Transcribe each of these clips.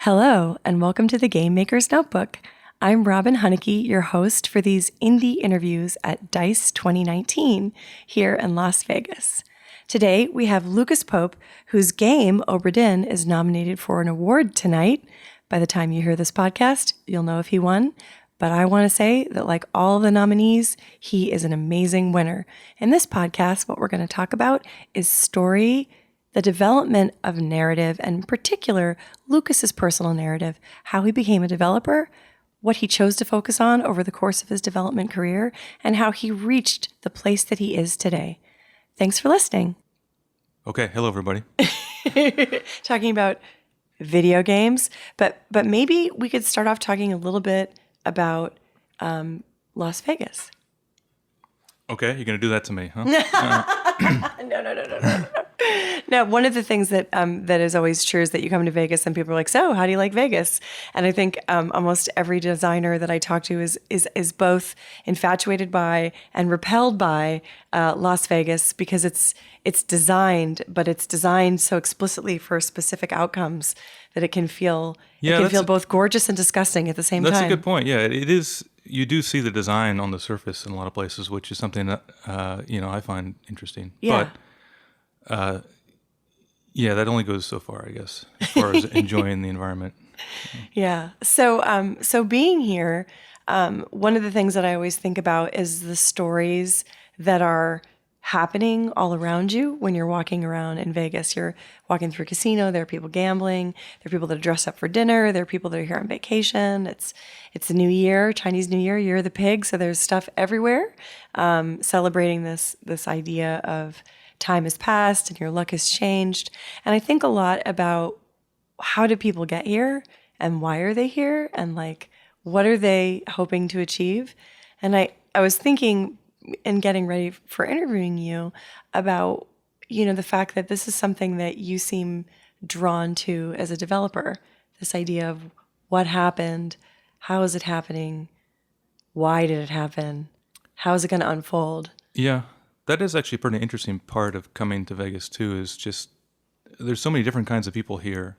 Hello, and welcome to the Game Maker's Notebook. I'm Robin Hunicke, your host for these indie interviews at DICE 2019 here in Las Vegas. Today, we have Lucas Pope, whose game, Obra Dinn, is nominated for an award tonight. By the time you hear this podcast, you'll know if he won. But I want to say that like all of the nominees, he is an amazing winner. In this podcast, what we're going to talk about is story, the development of narrative, and in particular, Lucas's personal narrative, how he became a developer, what he chose to focus on over the course of his development career, and how he reached the place that he is today. Thanks for listening. Okay, hello everybody. Talking about video games, but maybe we could start off talking a little bit about Las Vegas. Okay, you're going to do that to me, huh? No. No, one of the things that that is always true is that you come to Vegas and people are like, so how do you like Vegas? And I think almost every designer that I talk to is both infatuated by and repelled by Las Vegas because it's designed, but it's designed so explicitly for specific outcomes that it can feel both gorgeous and disgusting at the same time. That's a good point. Yeah, it is. You do see the design on the surface in a lot of places, which is something that I find interesting. Yeah. But that only goes so far, I guess, as far as enjoying the environment. Yeah. So being here, one of the things that I always think about is the stories that are happening all around you when you're walking around in Vegas. You're walking through a casino. There are people gambling. There are people that are dressed up for dinner. There are people that are here on vacation. It's the New Year, Chinese New Year, Year of the Pig. So there's stuff everywhere, celebrating this idea of time has passed and your luck has changed. And I think a lot about how do people get here and why are they here and like what are they hoping to achieve? And I was thinking in getting ready for interviewing you about, the fact that this is something that you seem drawn to as a developer, this idea of what happened, how is it happening, why did it happen, how is it going to unfold? Yeah. That is actually a pretty interesting part of coming to Vegas too, is just there's so many different kinds of people here.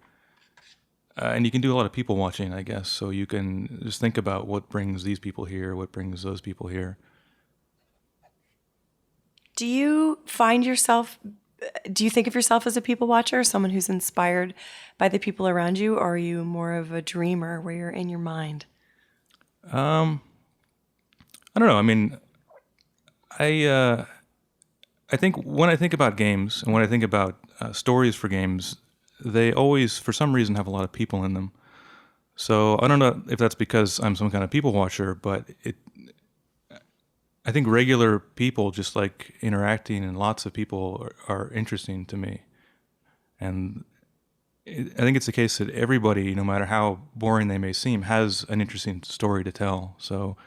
And you can do a lot of people watching, I guess. So you can just think about what brings these people here, what brings those people here. Do you think of yourself as a people watcher, someone who's inspired by the people around you, or are you more of a dreamer where you're in your mind? I don't know. I mean, I think when I think about games and when I think about stories for games, they always, for some reason, have a lot of people in them. So I don't know if that's because I'm some kind of people watcher, but I think regular people just like interacting and lots of people are interesting to me. And I think it's the case that everybody, no matter how boring they may seem, has an interesting story to tell. So,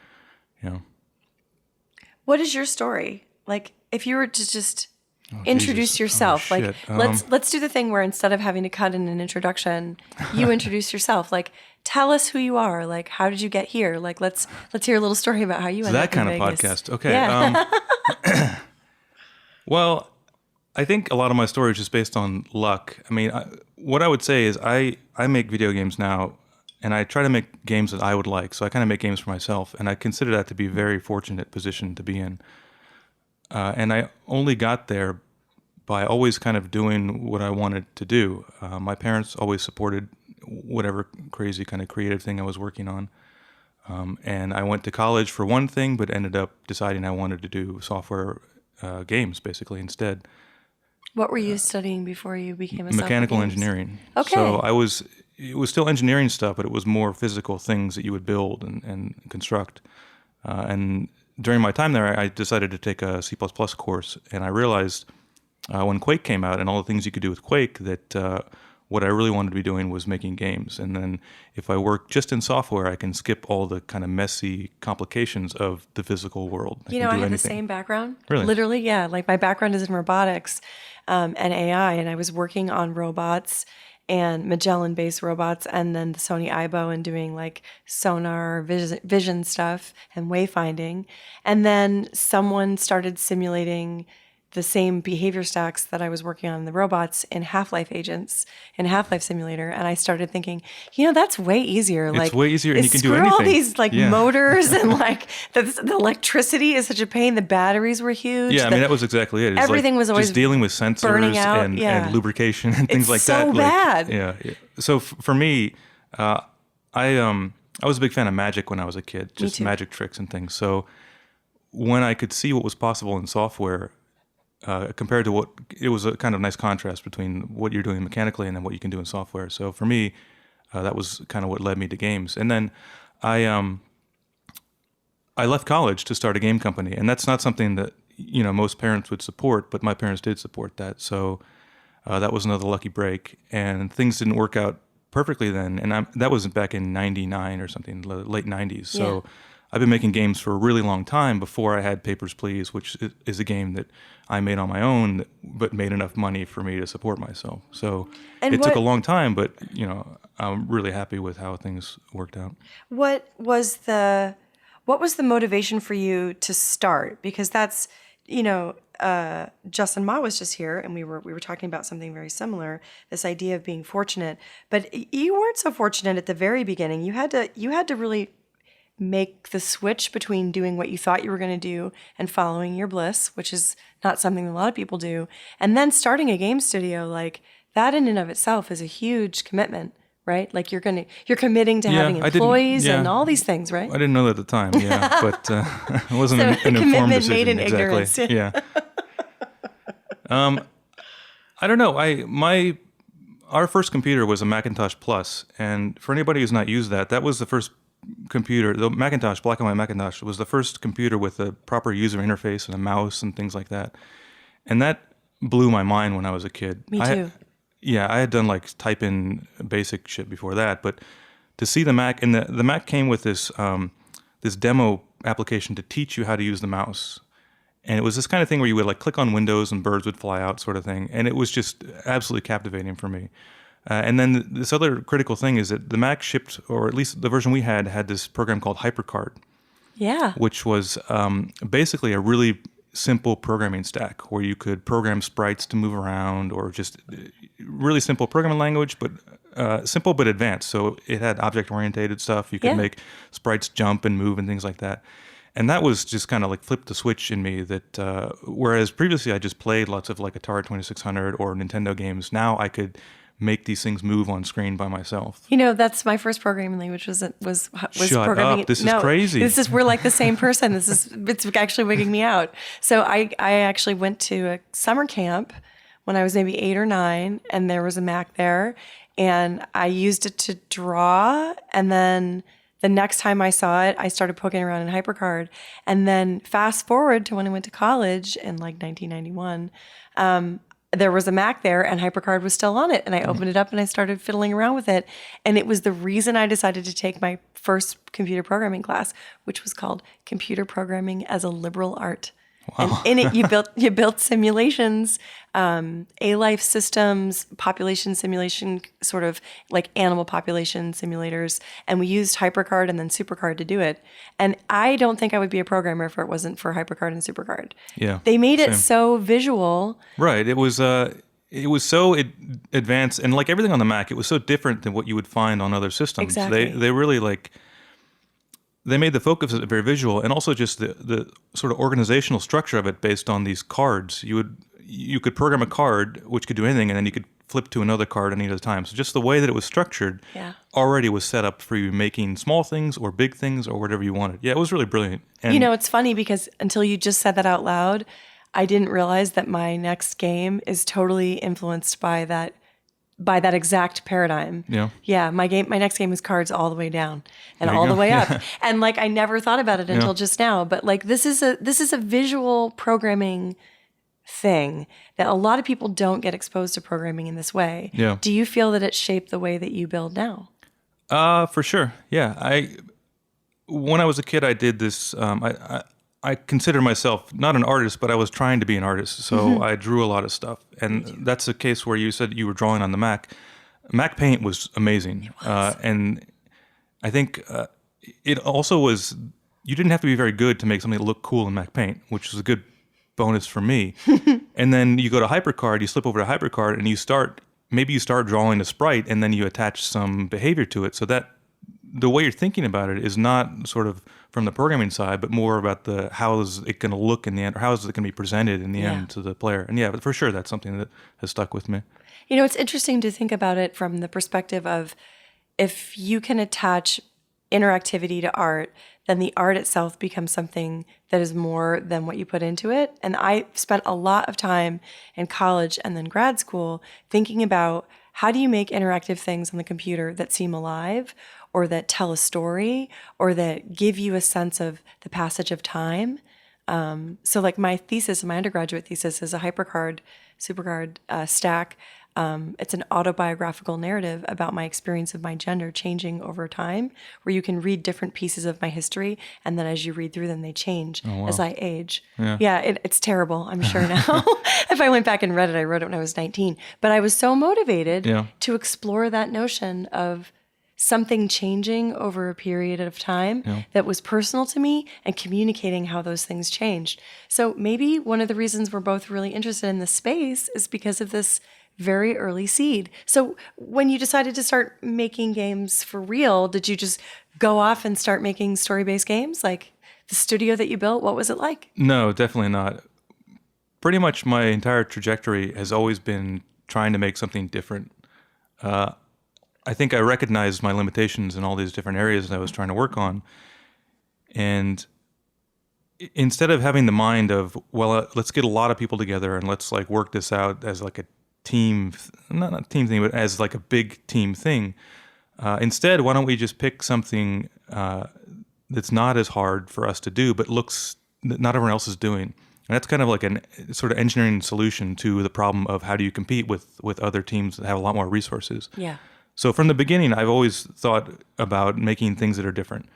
What is your story? Like, if you were to just introduce yourself, like let's do the thing where instead of having to cut in an introduction, you introduce yourself. Like, tell us who you are. Like, how did you get here? Like, let's hear a little story about how you ended up in Vegas. That kind of podcast. Okay. Yeah. Well, I think a lot of my story is just based on luck. I mean, what I would say is I make video games now, and I try to make games that I would like. So I kind of make games for myself, and I consider that to be a very fortunate position to be in. And I only got there by always kind of doing what I wanted to do. My parents always supported whatever crazy kind of creative thing I was working on. And I went to college for one thing, but ended up deciding I wanted to do software games basically instead. What were you studying before you became a mechanical engineering. Okay. So it was still engineering stuff, but it was more physical things that you would build and construct. And during my time there, I decided to take a C++ course, and I realized when Quake came out and all the things you could do with Quake that what I really wanted to be doing was making games. And then if I work just in software, I can skip all the kind of messy complications of the physical world. I have the same background. Really? Literally, yeah. Like my background is in robotics and AI, and I was working on robots and Magellan-based robots, and then the Sony Aibo, and doing like sonar vision stuff and wayfinding. And then someone started simulating the same behavior stacks that I was working on in the robots in Half-Life agents in Half-Life Simulator, and I started thinking, that's way easier. It's way easier, and you can do screw all anything. these motors and the electricity is such a pain. The batteries were huge. Yeah, I mean that was exactly it. It's everything was always just dealing with sensors burning out. and lubrication and things like so that. bad. Yeah. So for me, I was a big fan of magic when I was a kid, just magic tricks and things. So when I could see what was possible in software, compared to it was a kind of nice contrast between what you're doing mechanically and then what you can do in software. So for me, that was kind of what led me to games. And then I left college to start a game company, and that's not something that most parents would support, but my parents did support that. So that was another lucky break, and things didn't work out perfectly then. And that was back in '99 or something, late '90s. So I've been making games for a really long time before I had Papers, Please, which is a game that I made on my own, but made enough money for me to support myself. So it took a long time, but I'm really happy with how things worked out. What was the motivation for you to start? Because that's Justin Ma was just here, and we were talking about something very similar. This idea of being fortunate, but you weren't so fortunate at the very beginning. You had to really make the switch between doing what you thought you were going to do and following your bliss, which is not something that a lot of people do, and then starting a game studio. Like that in and of itself is a huge commitment, right? Like you're committing to having employees and all these things, right? I didn't know that at the time, but it wasn't an informed commitment decision. made in exactly. ignorance. Yeah. I don't know. Our first computer was a Macintosh Plus, and for anybody who's not used that was the first computer. The Macintosh, black and white Macintosh, was the first computer with a proper user interface and a mouse and things like that. And that blew my mind when I was a kid. Me too. I had done type in basic shit before that, but to see the Mac, and the Mac came with this this demo application to teach you how to use the mouse. And it was this kind of thing where you would click on windows and birds would fly out, sort of thing. And it was just absolutely captivating for me. And then this other critical thing is that the Mac shipped, or at least the version we had this program called HyperCard. Yeah. Which was basically a really simple programming stack where you could program sprites to move around, or just really simple programming language, but simple but advanced. So it had object-oriented stuff. You could make sprites jump and move and things like that. And that was just kind of flipped the switch in me that whereas previously I just played lots of Atari 2600 or Nintendo games, now I could make these things move on screen by myself. That's my first programming language was Shut programming. Up. This is crazy. We're like the same person. It's actually wigging me out. So I actually went to a summer camp when I was maybe 8 or 9, and there was a Mac there, and I used it to draw, and then the next time I saw it, I started poking around in HyperCard. And then fast forward to when I went to college in 1991, there was a Mac there and HyperCard was still on it. And I opened it up and I started fiddling around with it. And it was the reason I decided to take my first computer programming class, which was called Computer Programming as a Liberal Art. Wow. And in it, you built simulations, A-life systems, population simulation, sort of like animal population simulators. And we used HyperCard and then SuperCard to do it. And I don't think I would be a programmer if it wasn't for HyperCard and SuperCard. Yeah, they made it so visual. Right. It was so advanced, and everything on the Mac, it was so different than what you would find on other systems. Exactly. They really they made the focus of it very visual, and also just the sort of organizational structure of it based on these cards. You could program a card which could do anything, and then you could flip to another card any other time. So just the way that it was structured already was set up for you making small things or big things or whatever you wanted. Yeah, it was really brilliant. And it's funny because until you just said that out loud, I didn't realize that my next game is totally influenced by that exact paradigm. Yeah. Yeah. My next game is cards all the way down and all the way up. And I never thought about it until just now. But this is a visual programming thing that a lot of people don't get exposed to programming in this way. Yeah. Do you feel that it shaped the way that you build now? For sure. Yeah. When I was a kid, I did this. I consider myself not an artist, but I was trying to be an artist. So I drew a lot of stuff. And that's a case where you said you were drawing on the Mac. Mac Paint was amazing. And I think it also was, you didn't have to be very good to make something look cool in Mac Paint, which is a good bonus for me. And then you go to HyperCard, you slip over to HyperCard, and you start drawing a sprite, and then you attach some behavior to it. So that the way you're thinking about it is not sort of from the programming side, but more about the how is it going to look in the end, or how is it going to be presented in the end to the player. And yeah, but for sure, that's something that has stuck with me. You know, it's interesting to think about it from the perspective of if you can attach interactivity to art, then the art itself becomes something that is more than what you put into it. And I spent a lot of time in college and then grad school thinking about how do you make interactive things on the computer that seem alive, or that tell a story, or that give you a sense of the passage of time. So like my undergraduate thesis is a HyperCard, SuperCard stack. It's an autobiographical narrative about my experience of my gender changing over time, where you can read different pieces of my history, and then as you read through them, they change as I age. Yeah, it's terrible, I'm sure now. If I went back and read it, I wrote it when I was 19. But I was so motivated to explore that notion of something changing over a period of time that was personal to me and communicating how those things changed. So maybe one of the reasons we're both really interested in this space is because of this very early seed. So when you decided to start making games for real, did you just go off and start making story-based games? Like the studio that you built, what was it like? No, definitely not. Pretty much my entire trajectory has always been trying to make something different. I think I recognized my limitations in all these different areas that I was trying to work on. And instead of having the mind of, well, let's get a lot of people together and let's like work this out as like a team, not a team thing, but as like a big team thing. Instead, why don't we just pick something that's not as hard for us to do, but looks that not everyone else is doing. And that's kind of like a sort of engineering solution to the problem of how do you compete with other teams that have a lot more resources. Yeah. So from the beginning, I've always thought about making things that are different.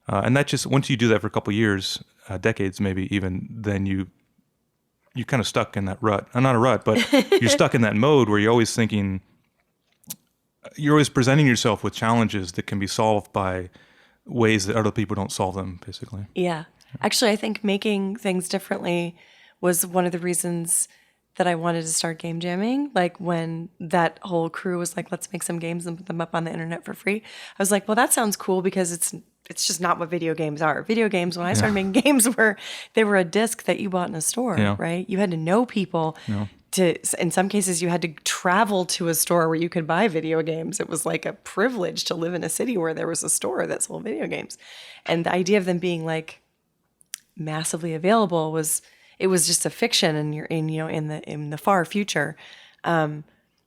And that just, once you do that for a couple of years, decades maybe even, then you're kind of stuck in that rut. Not a rut, but you're stuck in that mode where you're always thinking, you're always presenting yourself with challenges that can be solved by ways that other people don't solve them, basically. Yeah. Actually, I think making things differently was one of the reasons that I wanted to start game jamming. Like when that whole crew was like, let's make some games and put them up on the internet for free. I was like, well, that sounds cool because it's just not what video games are. Video games, when I started making games, they were a disc that you bought in a store, right? You had to know people. In some cases, you had to travel to a store where you could buy video games. It was like a privilege to live in a city where there was a store that sold video games. And the idea of them being like massively available was just a fiction, and you're in the far future.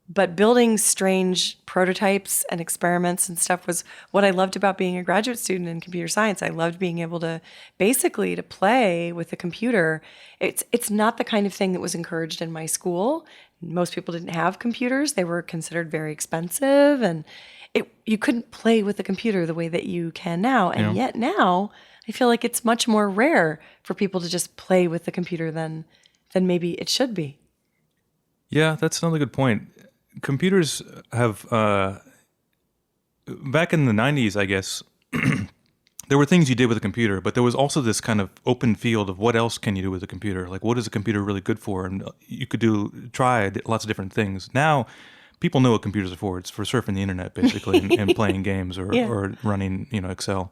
But building strange prototypes and experiments and stuff was what I loved about being a graduate student in computer science. I loved being able to basically to play with the computer. It's not the kind of thing that was encouraged in my school. Most people didn't have computers. They were considered very expensive, and you couldn't play with the computer the way that you can now. And yet now, I feel like it's much more rare for people to just play with the computer than maybe it should be. Yeah, that's another good point. Computers have, back in the 90s, I guess, there were things you did with a computer, but there was also this kind of open field of what else can you do with a computer? Like, what is a computer really good for? And you could try lots of different things. Now, people know what computers are for. It's for surfing the internet, basically, and playing games or running, Excel.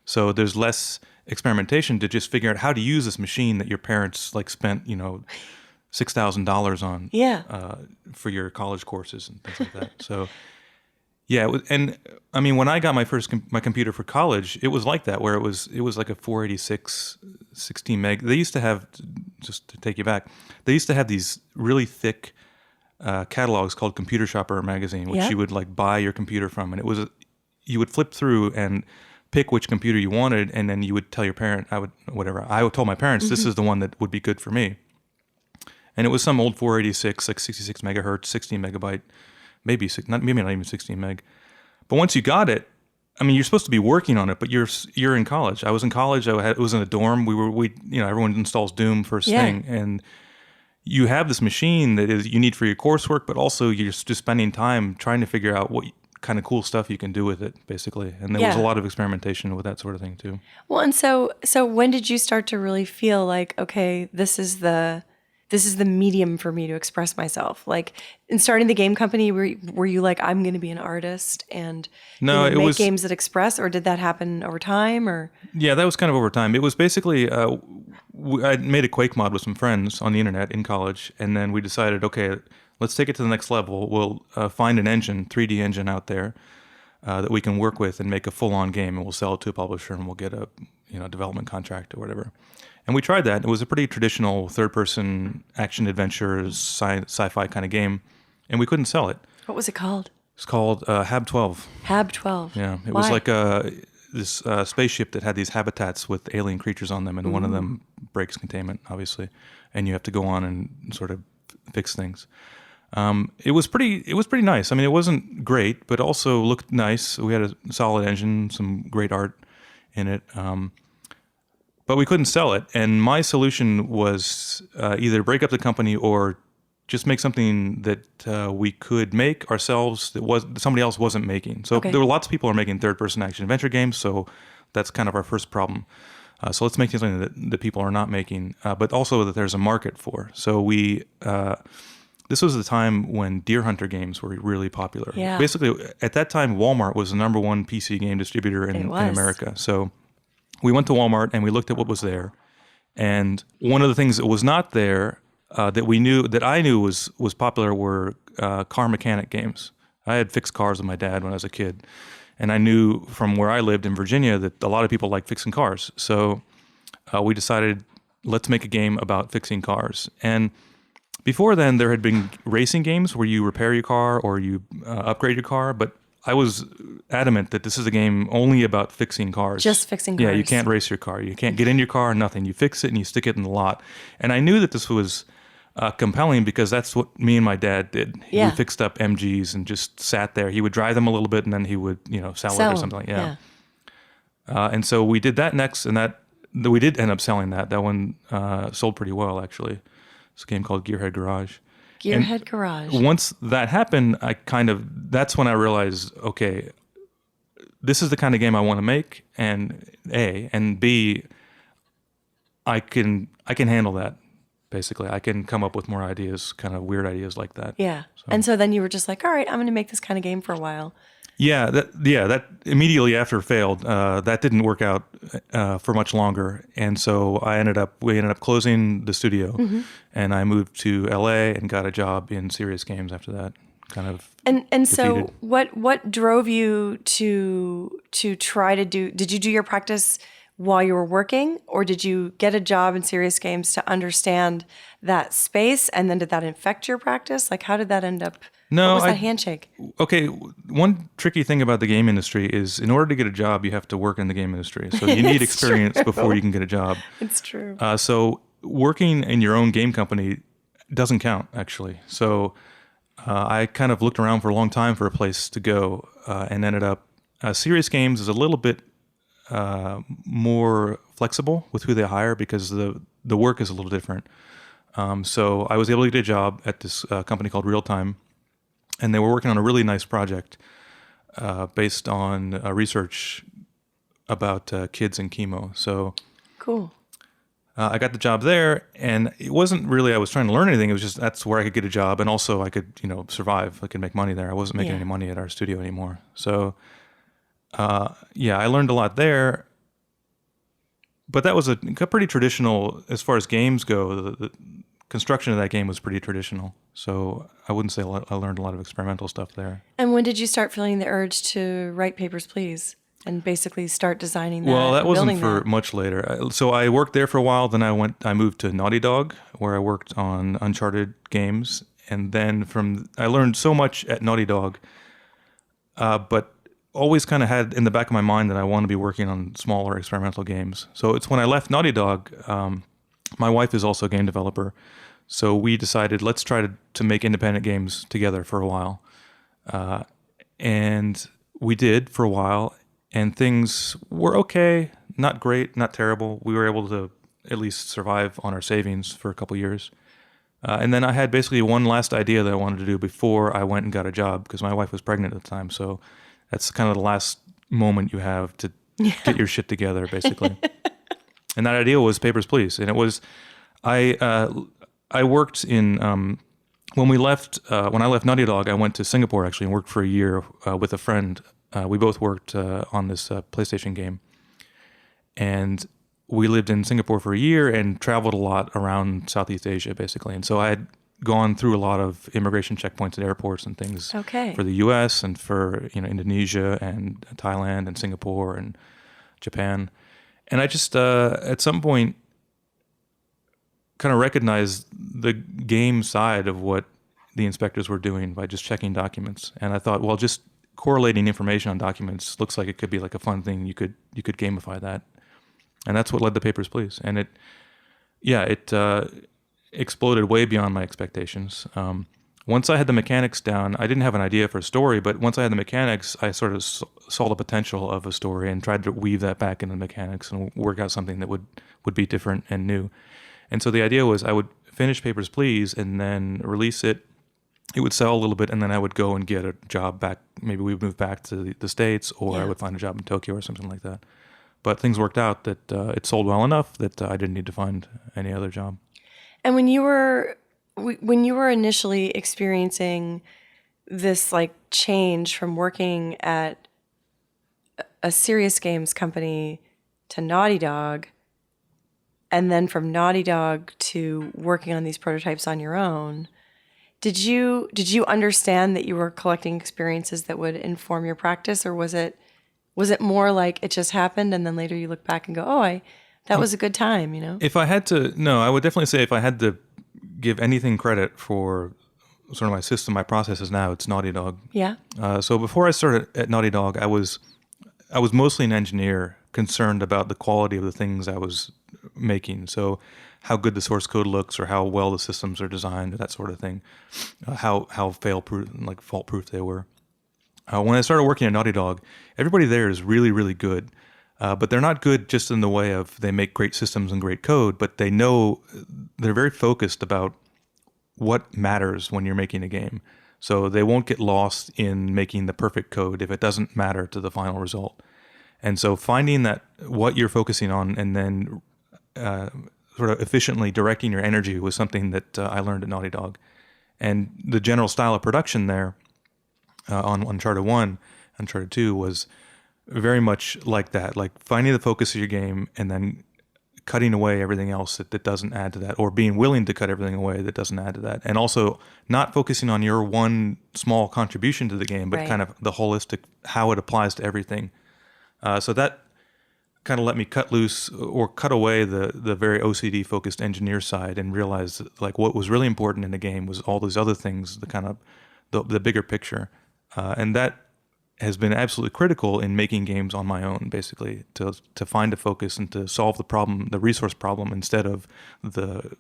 So there's less experimentation to just figure out how to use this machine that your parents like spent, $6,000 on for your college courses and things like that. So, yeah, and I mean, when I got my first my computer for college, it was like that, where it was like a 486, 16 meg. They used to have, just to take you back, they used to have these really thick catalogs called Computer Shopper magazine, which you would like buy your computer from, and you would flip through and pick which computer you wanted, and then you would tell your parent. I would tell my parents this is the one that would be good for me. And it was some old 486, like 66 megahertz, 16 megabyte, maybe not even 16 meg. But once you got it, I mean, you're supposed to be working on it, but you're in college. I was in college. It was in a dorm. Everyone installs Doom first thing, and you have this machine that is you need for your coursework, but also you're just spending time trying to figure out what kind of cool stuff you can do with it, basically. And there was a Yeah. lot of experimentation with that sort of thing too. Well, and so when did you start to really feel like, okay, this is the medium for me to express myself? Like in starting the game company, were you like, I'm going to be an artist and No, it make was games that express, or did that happen over time? Or Yeah, that was kind of over time. It was basically I made a Quake mod with some friends on the internet in college, and then we decided, okay, let's take it to the next level. We'll find an engine, 3D engine out there that we can work with and make a full-on game, and we'll sell it to a publisher, and we'll get a development contract or whatever. And we tried that. It was a pretty traditional third-person action adventure, sci-fi kind of game, and we couldn't sell it. what was it called? It's called Hab 12. Hab 12. Yeah, it Why? was like this spaceship that had these habitats with alien creatures on them, and one of them breaks containment, obviously, and you have to go on and sort of fix things. It was pretty nice. I mean, it wasn't great, but also looked nice. We had a solid engine, some great art in it, but we couldn't sell it. And my solution was either break up the company or just make something that we could make ourselves that somebody else wasn't making. So Okay. there were lots of people who are making third-person action adventure games, so that's kind of our first problem. So let's make something that people are not making, but also that there's a market for. So this was the time when Deer Hunter games were really popular. Yeah. Basically, at that time, Walmart was the number one PC game distributor in America. So we went to Walmart and we looked at what was there. And one of the things that was not there that I knew was popular were car mechanic games. I had fixed cars with my dad when I was a kid. And I knew from where I lived in Virginia that a lot of people like fixing cars. So we decided, let's make a game about fixing cars. And before then, there had been racing games where you repair your car or you upgrade your car, but I was adamant that this is a game only about fixing cars. Just fixing Yeah, cars. you can't race your car. You can't get in your car, nothing. You fix it and you stick it in the lot. And I knew that this was compelling because that's what me and my dad did. Yeah. We fixed up MGs and just sat there. He would drive them a little bit and then he would, sell it or Sell something. them. Yeah. And so we did that next, and we did end up selling that. That one sold pretty well, actually. It's a game called Gearhead Garage. Gearhead Garage. Once that happened, that's when I realized, okay, this is the kind of game I want to make, and B, I can handle that. Basically, I can come up with more ideas, kind of weird ideas like that. Yeah. And so then you were just like, all right, I'm going to make this kind of game for a while. Yeah, that immediately after failed. That didn't work out for much longer, and so we ended up closing the studio, and I moved to LA and got a job in Serious Games after that. Kind of And so defeated. what drove you to try to do? Did you do your practice while you were working, or did you get a job in Serious Games to understand that space, and then did that infect your practice? Like, how did that end up? No, what was that handshake? Okay, one tricky thing about the game industry is in order to get a job, you have to work in the game industry. So you need experience before you can get a job. It's true. So working in your own game company doesn't count, actually. So I kind of looked around for a long time for a place to go and ended up... Serious Games is a little bit more flexible with who they hire because the work is a little different. So I was able to get a job at this company called Real Time, and they were working on a really nice project based on research about kids and chemo. So Cool. I got the job there, and it wasn't really I was trying to learn anything. It was just that's where I could get a job, and also I could survive. I could make money there. I wasn't making Yeah. any money at our studio anymore. So I learned a lot there. But that was a pretty traditional, as far as games go, the construction of that game was pretty traditional. So I wouldn't say I learned a lot of experimental stuff there. And when did you start feeling the urge to write Papers, Please, and basically start designing that? Well, that and wasn't building for that? much later. So I worked there for a while. Then I moved to Naughty Dog, where I worked on Uncharted games. And then I learned so much at Naughty Dog, but always kind of had in the back of my mind that I want to be working on smaller experimental games. So it's when I left Naughty Dog, my wife is also a game developer. So we decided, let's try to make independent games together for a while. And we did for a while, and things were okay, not great, not terrible. We were able to at least survive on our savings for a couple years. And then I had basically one last idea that I wanted to do before I went and got a job because my wife was pregnant at the time. So that's kind of the last moment you have to get your shit together, basically. And that idea was Papers, Please. And it was, I worked in, when I left Naughty Dog, I went to Singapore actually and worked for a year with a friend. We both worked on this PlayStation game. And we lived in Singapore for a year and traveled a lot around Southeast Asia, basically. And so I had gone through a lot of immigration checkpoints at airports and things for the U.S. and for Indonesia and Thailand and Singapore and Japan. And I just, at some point, kind of recognized the game side of what the inspectors were doing by just checking documents. And I thought, well, just correlating information on documents looks like it could be like a fun thing. You could gamify that. And that's what led to Papers, Please. And it exploded way beyond my expectations. Once I had the mechanics down, I didn't have an idea for a story, but once I had the mechanics, I sort of saw the potential of a story and tried to weave that back into the mechanics and work out something that would be different and new. And so the idea was I would finish Papers, Please, and then release it. It would sell a little bit, and then I would go and get a job back. Maybe we would move back to the States, or I would find a job in Tokyo or something like that. But things worked out that it sold well enough that I didn't need to find any other job. And when you were initially experiencing this like change from working at a serious games company to Naughty Dog, and then from Naughty Dog to working on these prototypes on your own, did you understand that you were collecting experiences that would inform your practice, or was it more like it just happened and then later you look back and go, oh, that was a good time, If I had to, no, I would definitely say if I had to give anything credit for sort of my system, my processes now, it's Naughty Dog. Yeah. So before I started at Naughty Dog, I was mostly an engineer concerned about the quality of the things I was making. So how good the source code looks or how well the systems are designed, that sort of thing. How fail-proof, like fault-proof they were. When I started working at Naughty Dog, everybody there is really, really good. But they're not good just in the way of they make great systems and great code, but they know they're very focused about what matters when you're making a game. So they won't get lost in making the perfect code if it doesn't matter to the final result. And so finding that what you're focusing on and then sort of efficiently directing your energy was something that I learned at Naughty Dog. And the general style of production there on Uncharted 1, Uncharted 2 was very much like that, like finding the focus of your game and then cutting away everything else that doesn't add to that, or being willing to cut everything away that doesn't add to that. And also not focusing on your one small contribution to the game, but kind of the holistic, how it applies to everything. So that kind of let me cut loose or cut away the very OCD focused engineer side and realize that, like, what was really important in the game was all those other things, the kind of the bigger picture. And that has been absolutely critical in making games on my own, basically, to find a focus and to solve the problem, the resource problem, instead of the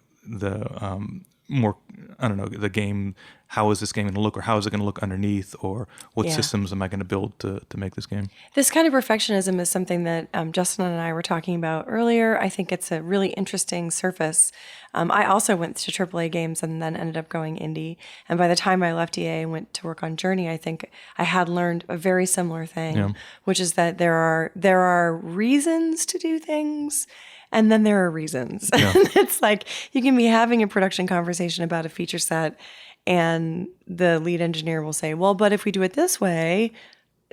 more, I don't know, the game, how is this game going to look, or how is it going to look underneath, or what systems am I going to build to make this game? This kind of perfectionism is something that Justin and I were talking about earlier. I think it's a really interesting surface. I also went to AAA games and then ended up going indie. And by the time I left EA and went to work on Journey, I think I had learned a very similar thing, which is that there are reasons to do things. And then there are reasons. Yeah. It's like you can be having a production conversation about a feature set and the lead engineer will say, well, but if we do it this way,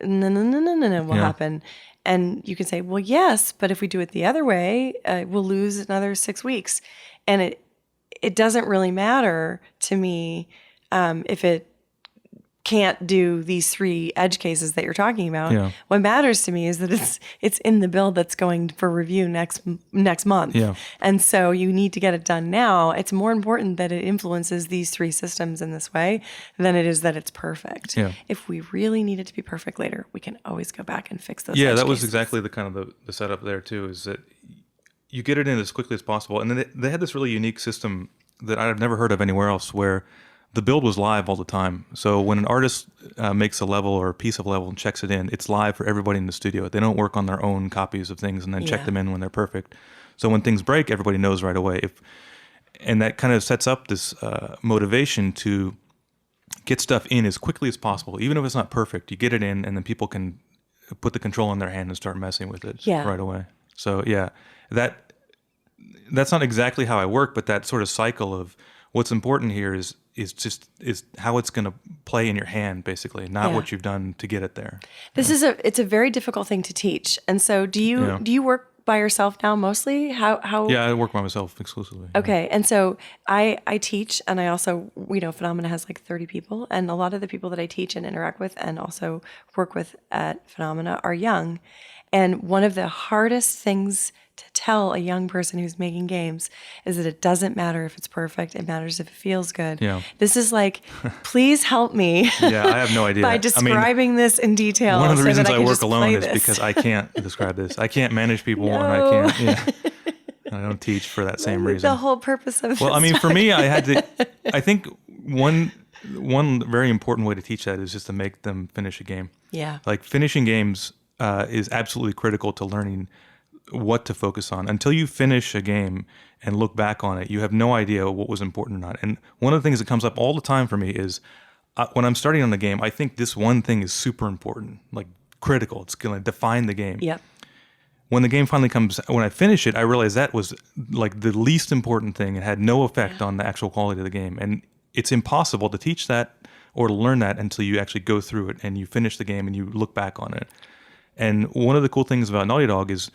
no, will happen. And you can say, well, yes, but if we do it the other way, we'll lose another 6 weeks. And it doesn't really matter to me if it can't do these 3 edge cases that you're talking about. Yeah. What matters to me is that it's in the build that's going for review next month. Yeah. And so you need to get it done now. It's more important that it influences these 3 systems in this way than it is that it's perfect. Yeah. If we really need it to be perfect later, we can always go back and fix those edge that was cases. exactly the kind of the setup there too, is that you get it in as quickly as possible. And then they had this really unique system that I've never heard of anywhere else, where the build was live all the time. So when an artist makes a level or a piece of level and checks it in, it's live for everybody in the studio. They don't work on their own copies of things and then check them in when they're perfect. So when things break, everybody knows right away. and that kind of sets up this motivation to get stuff in as quickly as possible, even if it's not perfect. You get it in, and then people can put the control in their hand and start messing with it right away. So yeah, that's not exactly how I work, but that sort of cycle of what's important here is how it's going to play in your hand, basically, not what you've done to get it there. It's a very difficult thing to teach. And so do you work by yourself now mostly? How? Yeah, I work by myself exclusively. Okay. And so I teach, and I also, Phenomena has like 30 people, and a lot of the people that I teach and interact with and also work with at Phenomena are young. And one of the hardest things to tell a young person who's making games is that it doesn't matter if it's perfect. It matters if it feels good. Yeah. This is like, please help me. Yeah, I have no idea. By describing this in detail. One of the reasons I work alone is because I can't describe this. I can't manage people, and I can't. Yeah. I don't teach for that same reason. The whole purpose of Well, I mean, for me, I think one very important way to teach that is just to make them finish a game. Yeah. Like finishing games is absolutely critical to learning what to focus on. Until you finish a game and look back on it, you have no idea what was important or not. And one of the things that comes up all the time for me is when I'm starting on the game, I think this one thing is super important, like critical. It's going to define the game. Yep. When the game finally comes, when I finish it, I realize that was like the least important thing. It had no effect on the actual quality of the game. And it's impossible to teach that or to learn that until you actually go through it and you finish the game and you look back on it. And one of the cool things about Naughty Dog is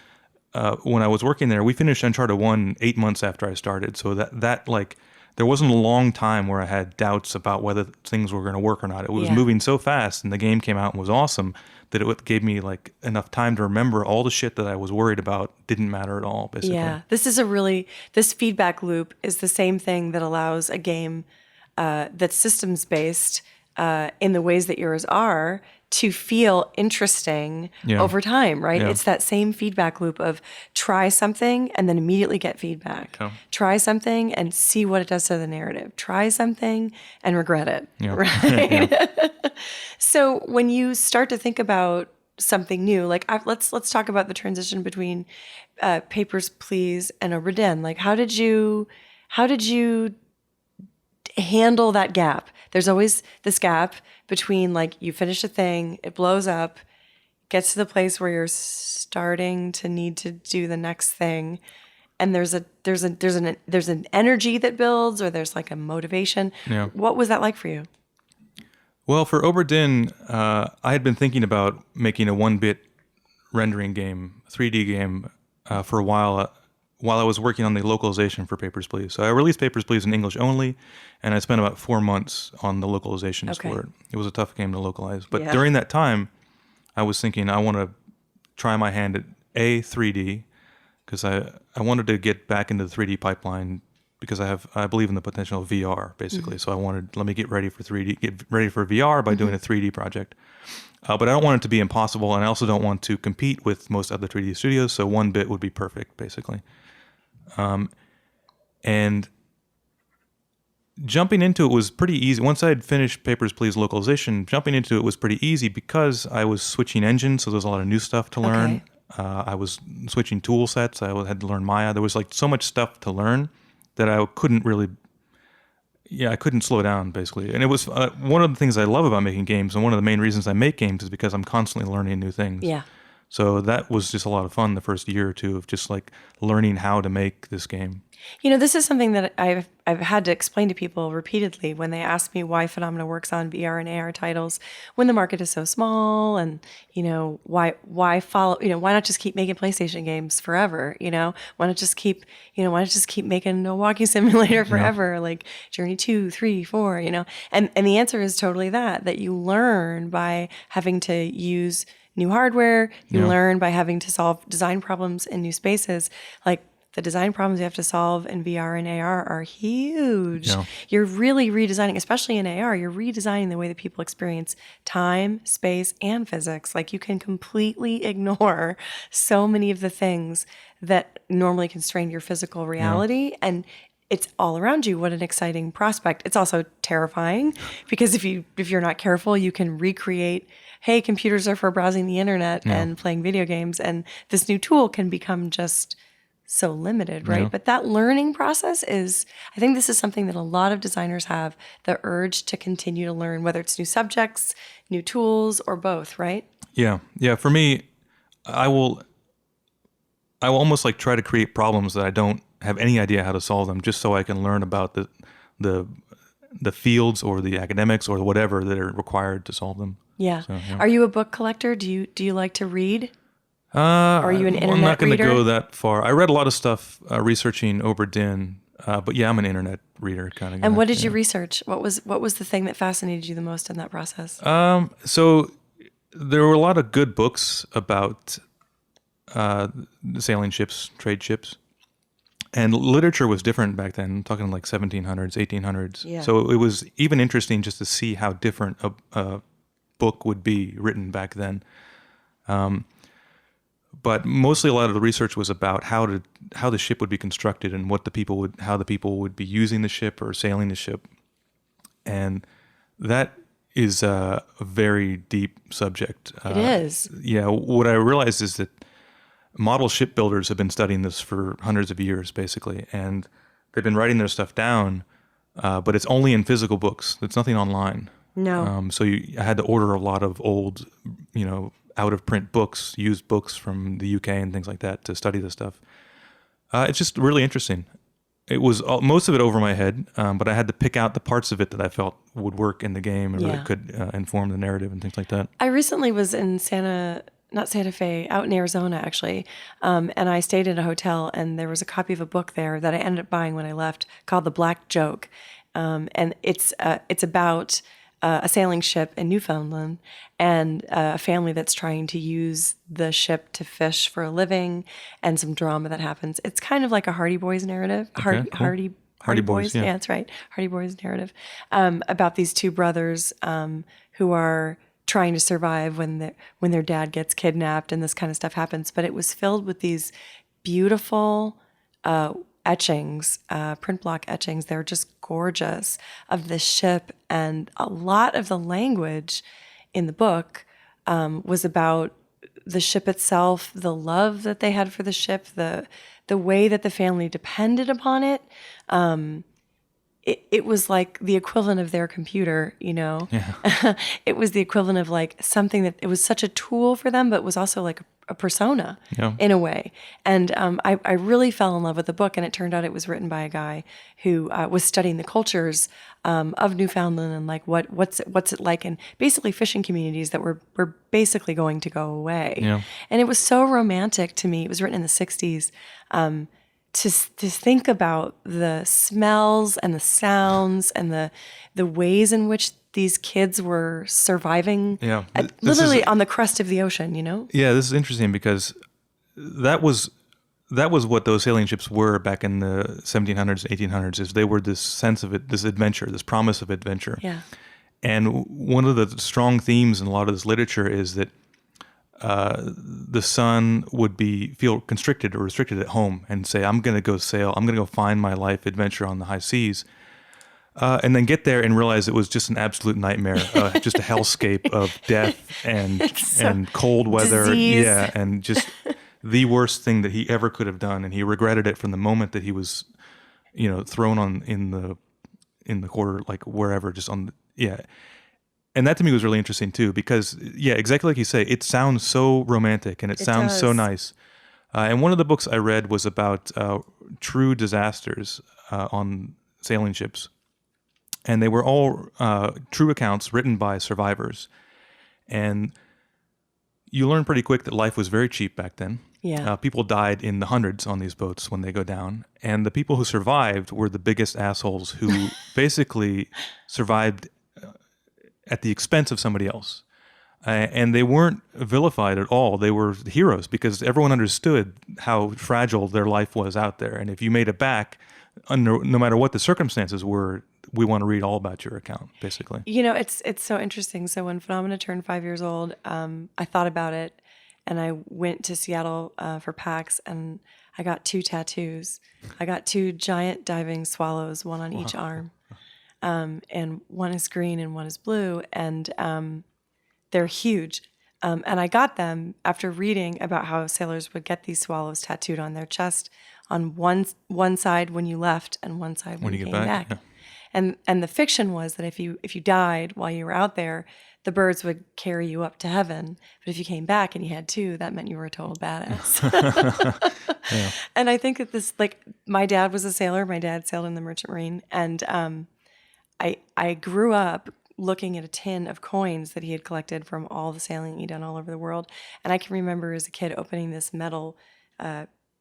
when I was working there, we finished Uncharted 1 8 months after I started. So that like, there wasn't a long time where I had doubts about whether things were going to work or not. It was moving so fast, and the game came out and was awesome that it gave me like enough time to remember all the shit that I was worried about didn't matter at all, basically. Yeah, this feedback loop is the same thing that allows a game that's systems based in the ways that yours are to feel interesting over time, right? Yeah. It's that same feedback loop of try something and then immediately get feedback. Yeah. Try something and see what it does to the narrative. Try something and regret it, right? So when you start to think about something new, like let's talk about the transition between Papers, Please and Obra Dinn. Like how did you handle that gap? There's always this gap between like you finish a thing, it blows up, gets to the place where you're starting to need to do the next thing, and there's an energy that builds, or there's like a motivation. Yeah. What was that like for you? Well, for Obra Dinn, I had been thinking about making a 1-bit rendering game, a 3D game, for a while I was working on the localization for Papers, Please. So I released Papers, Please in English only, and I spent about 4 months on the localizations for it. It was a tough game to localize. But during that time, I was thinking I want to try my hand at 3D, because I wanted to get back into the 3D pipeline, because I believe in the potential of VR, basically. So I wanted, let me get ready for 3D, get ready for VR by doing a 3D project. But I don't want it to be impossible, and I also don't want to compete with most other 3D studios, so 1-bit would be perfect, basically. And jumping into it was pretty easy. Once I had finished Papers, Please localization, jumping into it was pretty easy because I was switching engines, so there was a lot of new stuff to learn. I was switching tool sets. I had to learn Maya. There was like so much stuff to learn that I couldn't really, I couldn't slow down, basically. And it was one of the things I love about making games, and one of the main reasons I make games is because I'm constantly learning new things. Yeah. So that was just a lot of fun the first year or two of just like learning how to make this game. This is something that I've had to explain to people repeatedly when they ask me why Phenomena works on VR and AR titles when the market is so small, and why follow, why not just keep making PlayStation games forever? Why not just keep making a walking simulator forever, like Journey 2, 3, 4, and the answer is totally that you learn by having to use new hardware, you learn by having to solve design problems in new spaces. Like the design problems you have to solve in VR and AR are huge. Yeah. You're really redesigning, especially in AR, you're redesigning the way that people experience time, space, and physics. Like you can completely ignore so many of the things that normally constrain your physical reality. Yeah. And it's all around you. What an exciting prospect. It's also terrifying because if you're not careful, you can recreate, hey, computers are for browsing the internet and playing video games, and this new tool can become just so limited, right? Yeah. But that learning process is, I think this is something that a lot of designers have, the urge to continue to learn, whether it's new subjects, new tools, or both, right? Yeah. Yeah. For me, I will almost like try to create problems that I don't have any idea how to solve them, just so I can learn about the the fields or the academics or whatever that are required to solve them. Yeah. So, yeah. Are you a book collector? Do you like to read? Or are you an I'm internet not going to reader? go that far. I read a lot of stuff researching Obra Dinn, but yeah, I'm an internet reader kind of guy. And what did yeah. you research? What was the thing that fascinated you the most in that process? So there were a lot of good books about sailing ships, trade ships. And literature was different back then. I'm talking like 1700s, 1800s. Yeah. So it was even interesting just to see how different a book would be written back then. But mostly a lot of the research was about how the ship would be constructed and how the people would be using the ship or sailing the ship. And that is a very deep subject. It is. Yeah, what I realized is that model shipbuilders have been studying this for hundreds of years, basically, and they've been writing their stuff down, but it's only in physical books. It's nothing online. No. So I had to order a lot of old, out-of-print books, used books from the UK and things like that to study this stuff. It's just really interesting. It was most of it over my head, but I had to pick out the parts of it that I felt would work in the game or that could inform the narrative and things like that. I recently was in not Santa Fe, out in Arizona actually, and I stayed in a hotel, and there was a copy of a book there that I ended up buying when I left called The Black Joke, and it's about a sailing ship in Newfoundland and a family that's trying to use the ship to fish for a living, and some drama that happens. It's kind of like a Hardy Boys narrative. Okay, cool. Hardy Boys, yeah. that's right. Hardy Boys narrative about these two brothers who are trying to survive when their dad gets kidnapped and this kind of stuff happens. But it was filled with these beautiful etchings, print block etchings. They're just gorgeous of the ship, and a lot of the language in the book was about the ship itself, the love that they had for the ship, the way that the family depended upon it. It was like the equivalent of their computer, Yeah. It was the equivalent of like something that it was such a tool for them, but was also like a persona Yeah. in a way. And I really fell in love with the book, and it turned out it was written by a guy who was studying the cultures of Newfoundland and like what's it like in basically fishing communities that were basically going to go away. Yeah. And it was so romantic to me. It was written in the 60s. To think about the smells and the sounds and the ways in which these kids were surviving, Yeah. literally on the crest of the ocean, Yeah, this is interesting because that was what those sailing ships were back in the 1700s, 1800s. Is they were this sense of it, this adventure, this promise of adventure. Yeah. And one of the strong themes in a lot of this literature is that the son would feel constricted or restricted at home and say, I'm going to go sail, I'm going to go find my life adventure on the high seas. And then get there and realize it was just an absolute nightmare, just a hellscape of death and cold weather. Disease. Yeah, and just the worst thing that he ever could have done. And he regretted it from the moment that he was, thrown in the quarter, like wherever, just on yeah. And that to me was really interesting too, because yeah, exactly like you say, it sounds so romantic and it sounds so does. nice. And one of the books I read was about true disasters on sailing ships. And they were all true accounts written by survivors. And you learn pretty quick that life was very cheap back then. Yeah. People died in the hundreds on these boats when they go down. And the people who survived were the biggest assholes who basically survived at the expense of somebody else. And they weren't vilified at all. They were heroes because everyone understood how fragile their life was out there. And if you made it back, no matter what the circumstances were, we want to read all about your account, basically. It's so interesting. So when Phenomena turned 5 years old, I thought about it, and I went to Seattle for PAX, and I got 2 tattoos. I got 2 giant diving swallows, one on each arm, and one is green and one is blue, and they're huge. And I got them after reading about how sailors would get these swallows tattooed on their chest on one side when you left and one side when you get came back. back. And the fiction was that if you died while you were out there, the birds would carry you up to heaven. But if you came back and you had two, that meant you were a total badass. And I think that this, like, my dad was a sailor. My dad sailed in the Merchant Marine, and I grew up looking at a tin of coins that he had collected from all the sailing he'd done all over the world. And I can remember as a kid opening this metal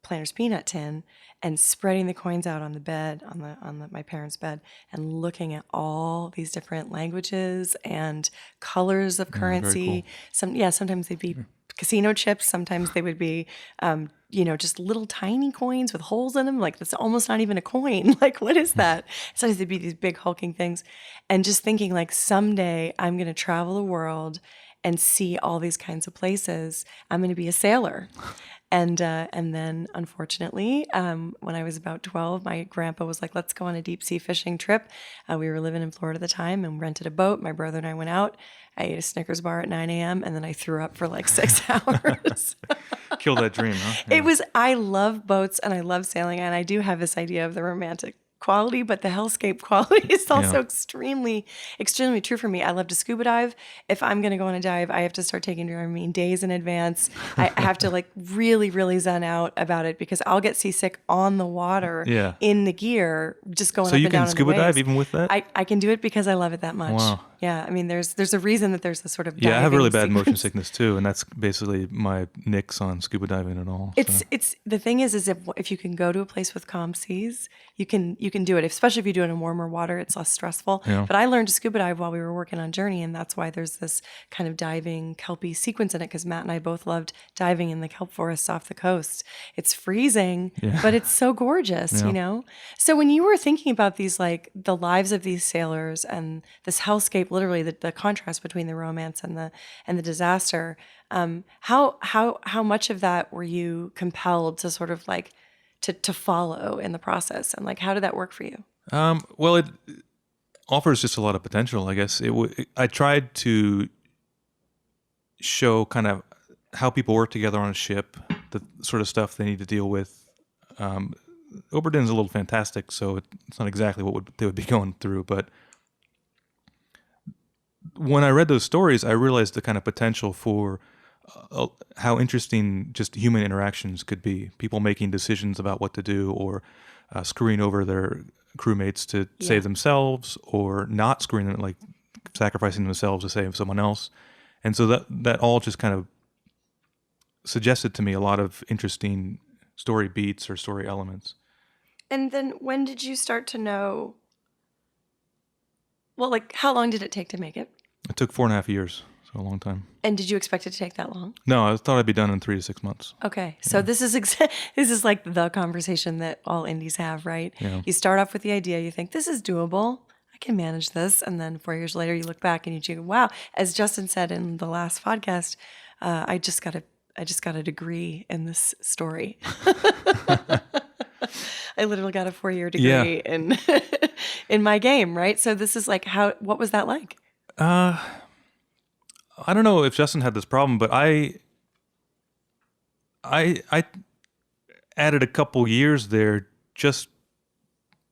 Planters Peanut tin and spreading the coins out on the bed, on my parents' bed, and looking at all these different languages and colors of currency. Very cool. Sometimes they'd be casino chips. Sometimes they would be, just little tiny coins with holes in them. Like, that's almost not even a coin. Like, what is that? Sometimes they'd be these big hulking things. And just thinking, like, someday I'm going to travel the world and see all these kinds of places. I'm going to be a sailor. And then, unfortunately, when I was about 12, my grandpa was like, let's go on a deep sea fishing trip. We were living in Florida at the time and rented a boat. My brother and I went out. I ate a Snickers bar at 9 a.m. and then I threw up for like 6 hours. Kill that dream, huh? Yeah. I love boats and I love sailing, and I do have this idea of the romantic quality, but the hellscape quality is also extremely, extremely true for me. I love to scuba dive. If I'm going to go on a dive, I have to start taking Dramamine days in advance. I have to like really, really zen out about it because I'll get seasick on the water in the gear, just going So up you and down can scuba in the waves. dive even with that? I can do it because I love it that much. Wow. Yeah, I mean, there's a reason that there's this sort of Yeah, I have really bad diving motion sequence. sickness too, and that's basically my nix on scuba diving and all. It's the thing is if you can go to a place with calm seas, you can do it. Especially if you do it in warmer water, it's less stressful. Yeah. But I learned to scuba dive while we were working on Journey, and that's why there's this kind of diving kelpie sequence in it. Because Matt and I both loved diving in the kelp forests off the coast. It's freezing, but it's so gorgeous, you know. So when you were thinking about these, like the lives of these sailors and this hellscape, literally the contrast between the romance and the disaster, how much of that were you compelled to sort of like to follow in the process, and like how did that work for you? Well, it offers just a lot of potential, I guess. I tried to show kind of how people work together on a ship, the sort of stuff they need to deal with. Obra Dinn's a little fantastic, so it's not exactly what they would be going through, but when I read those stories, I realized the kind of potential for how interesting just human interactions could be. People making decisions about what to do, or screwing over their crewmates to save themselves, or not screwing them, like sacrificing themselves to save someone else. And so that all just kind of suggested to me a lot of interesting story beats or story elements. And then when did you start to know? Well, like how long did it take to make it? It took 4.5 years, so a long time. And did you expect it to take that long? No, I thought I'd be done in 3 to 6 months. Okay, so this is like the conversation that all indies have, right? Yeah. You start off with the idea, you think this is doable, I can manage this, and then 4 years later, you look back and you go, wow. As Justin said in the last podcast, I just got a degree in this story. I literally got a 4-year degree in in my game, right? So this is like what was that like? I don't know if Justin had this problem, but I added a couple years there just